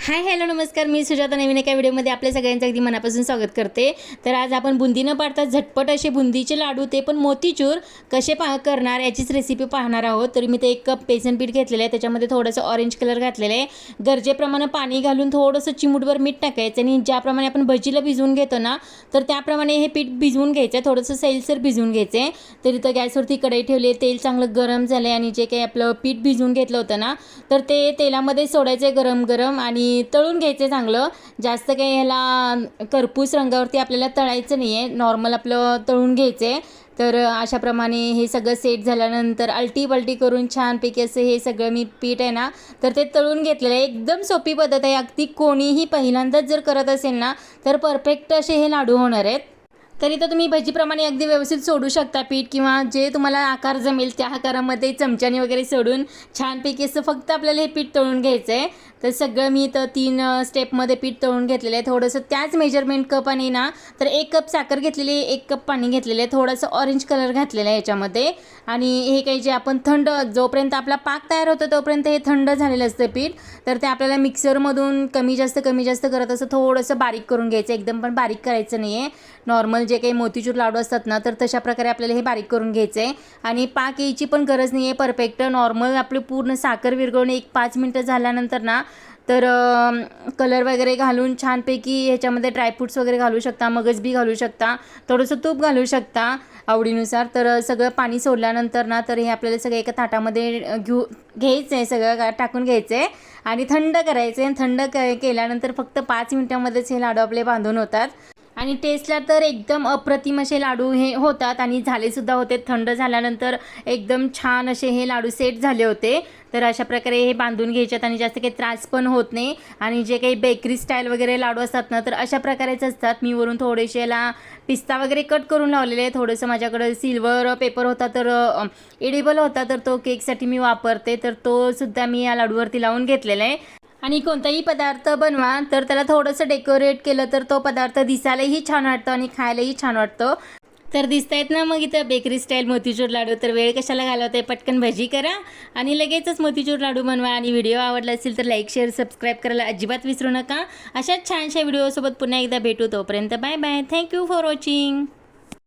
Hi hello नमस्कार, मी सुजाता नवीन एका व्हिडिओमध्ये आपल्या सगळ्यांचं अगदी मनापासून स्वागत करते। तर आज आपण बुंदी न पाडता झटपट असे बुंदीचे लाडू ते पण मोतीचूर कसे करणार याचीच रेसिपी पाहणार आहोत। तर मी ते 1 कप बेसन पीठ घेतलेलं आहे, त्याच्यामध्ये थोडंसं ऑरेंज कलर घातलेलं आहे, गरजेप्रमाणे पाणी घालून थोडंसं चिमूटभर मीठ टाकायचं आणि ज्याप्रमाणे आपण भजीला भिजवून घेतो ना तर त्याप्रमाणे हे पीठ भिजवून घ्यायचं, थोडंसं सैलसर भिजवून घ्यायचं। तर इथं गॅसवरती कढई ठेवली आहे, तेल चांगलं गरम झालं आणि जे काही आपलं पीठ भिजवून घेतलं होतं ना तर ते तेलामध्ये सोडायचं गरम गरम आणि तळून घ्यायचं चांगलं। जास्त काही ह्याला करपूस रंगावरती आपल्याला तळायचं नाही आहे, नॉर्मल आपलं तळून घ्यायचं आहे। तर अशाप्रमाणे हे सगळं सेट झाल्यानंतर आलटी पलटी करून छानपैकी असं हे सगळं मी पीठ आहे ना तर ते तळून घेतलेलं आहे। एकदम सोपी पद्धत आहे, अगदी कोणीही पहिल्यांदाच जर करत असेल ना तर परफेक्ट असे हे लाडू होणार आहेत। तरी तर तुम्ही भजीप्रमाणे अगदी व्यवस्थित सोडू शकता पीठ, किंवा जे तुम्हाला आकार जमेल त्या आकारामध्ये चमच्याने वगैरे सोडून छानपैकी असं फक्त आपल्याला हे पीठ तळून घ्यायचं आहे। तर सगळं मी तर 3 स्टेपमध्ये पीठ तळून घेतलेलं आहे। थोडंसं त्याच मेजरमेंट कपाने ना तर 1 कप साखर घेतलेली आहे, 1 कप पाणी घेतलेलं आहे, थोडंसं ऑरेंज कलर घातलेला आहे याच्यामध्ये। आणि हे काही जे आपण थंड जोपर्यंत आपला पाक तयार होतो तोपर्यंत हे थंड झालेलं असतं पीठ। तर ते आपल्याला मिक्सरमधून कमी जास्त करत असं थोडंसं बारीक करून घ्यायचं, एकदम पण बारीक करायचं नाही आहे। नॉर्मल जे काही मोतीचूर लाडू असतात ना तर तशा प्रकारे आपल्याला हे बारीक करून घ्यायचं आहे। आणि पाक यायची पण गरज नाही आहे, परफेक्ट नॉर्मल आपली पूर्ण साखर विरघळून 1-5 मिनटं झाल्यानंतर ना तर कलर वगैरे घालून छानपैकी ह्याच्यामध्ये ड्रायफ्रूट्स वगैरे घालू शकता, मगज बी घालू शकता, थोडंसं तूप घालू शकता आवडीनुसार। तर सगळं पाणी सोडल्यानंतर ना तर हे आपल्याला सगळं एका ताटामध्ये घ्यायचं आहे, सगळं टाकून घ्यायचं आहे आणि थंड करायचं आहे। थंड केल्यानंतर फक्त 5 मिनटामध्येच हे लाडू आपले बांधून होतात आणि टेस्टला तर एकदम अप्रतिम असे लाडू हे होतात आणि झालेसुद्धा होते। थंड झाल्यानंतर एकदम छान असे हे लाडू सेट झाले होते। तर अशा प्रकारे हे बांधून घ्यायच्यात आणि जास्त काही त्रास पण होत नाही। आणि जे काही बेकरी स्टाईल वगैरे लाडू असतात ना तर अशा प्रकारेच असतात। मी वरून थोडेसे याला पिस्ता वगैरे कट करून लावलेले आहे, थोडंसं माझ्याकडे सिल्वर पेपर होता तर एडिबल होता तर तो केकसाठी मी वापरते, तर तो सुद्धा मी या लाडूवरती लावून घेतलेला आहे। आणि कोणताही पदार्थ बनवा तर त्याला थोडंसं डेकोरेट केलं तर तो पदार्थ दिसायलाही छान वाटतो आणि खायलाही छान वाटतो। तर दिसतायत ना मग इथं बेकरी स्टाईल मोतीचूर लाडू। तर वेळ कशाला घालवते, पटकन भजी करा आणि लगेचच मोतीचूर लाडू बनवा। आणि व्हिडिओ आवडला असेल तर लाईक शेअर सबस्क्राईब करायला अजिबात विसरू नका। अशाच छानशा व्हिडिओसोबत पुन्हा एकदा भेटू, तोपर्यंत bye bye, thank you for watching.